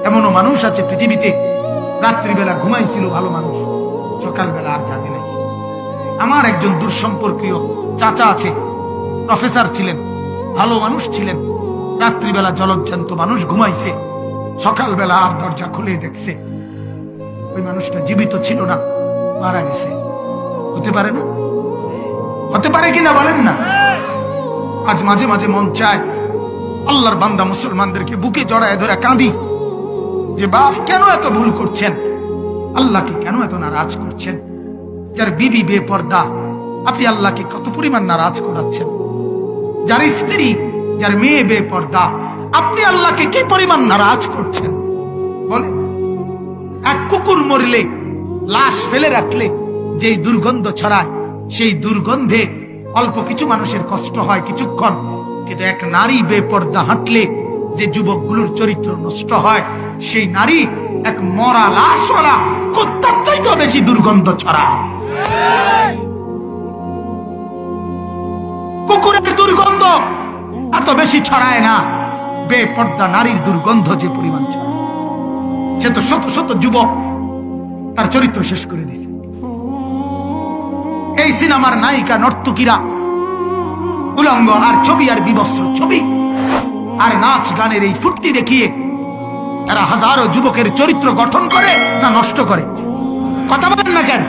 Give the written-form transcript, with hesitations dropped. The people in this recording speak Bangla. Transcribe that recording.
এমনও মানুষ আছে পৃথিবীতে রাত্রিবেলা ঘুমাইছিল ভালো মানুষ, সকালবেলা আর জাগে নাই। আমার একজন দূরসম্পর্কীয় চাচা আছে, প্রফেসর ছিলেন, ভালো মানুষ ছিলেন। রাত্রিবেলা জলজ্জান্ত মানুষ ঘুমাইছে, সকালবেলা আর দরজা খুলে দেখছে ওই মানুষটা জীবিত ছিল না, মারা গেছে। হতে পারে না? হতে পারে কিনা বলেন না? আজ মাঝে মাঝে মন চায় আল্লাহর বান্দা মুসলমানদেরকে বুকে জড়ায় ধরে কাঁদি যে বাপ কেন এত ভুল করছেন, আল্লাহকে কেন এত নারাজ করছেন? যার বিবি বেপর্দা আপনি আল্লাহকে কত পরিমাণ নারাজ করাচ্ছেন। যার স্ত্রী, যার মেয়ে বেপর্দা আপনি আল্লাহকে কি পরিমাণ নারাজ করছেন বলেন? এক কুকুর মরলে, লাশ ফেলে রাখলে যেই দুর্গন্ধ ছড়ায়, সেই দুর্গন্ধে অল্প কিছু মানুষের কষ্ট হয় কিছুক্ষণ, কিন্তু এক নারী বেপর্দা হাঁটলে যে যুবকগুলোর চরিত্র নষ্ট হয়, সেই নারী এক মরা লাশওয়ালা কুত্তার চাইতেও বেশি দুর্গন্ধ ছড়ায়। কুকুরের দুর্গন্ধ এত বেশি ছড়ায় না, বেপর্দা নারীর দুর্গন্ধ যে পরিমাণ ছড়ায়। সে তো শত শত যুবক তার চরিত্র শেষ করে দিছে। এই সিনেমার নায়িকা নর্তকীরা উলঙ্গ আর ছবি আর বিবস্ত্র ছবি আর নাচ গানের এই ফুর্তি দেখিয়ে এরা হাজারো যুবকের চরিত্র গঠন করে না নষ্ট করে? কথা বলেন না কেন?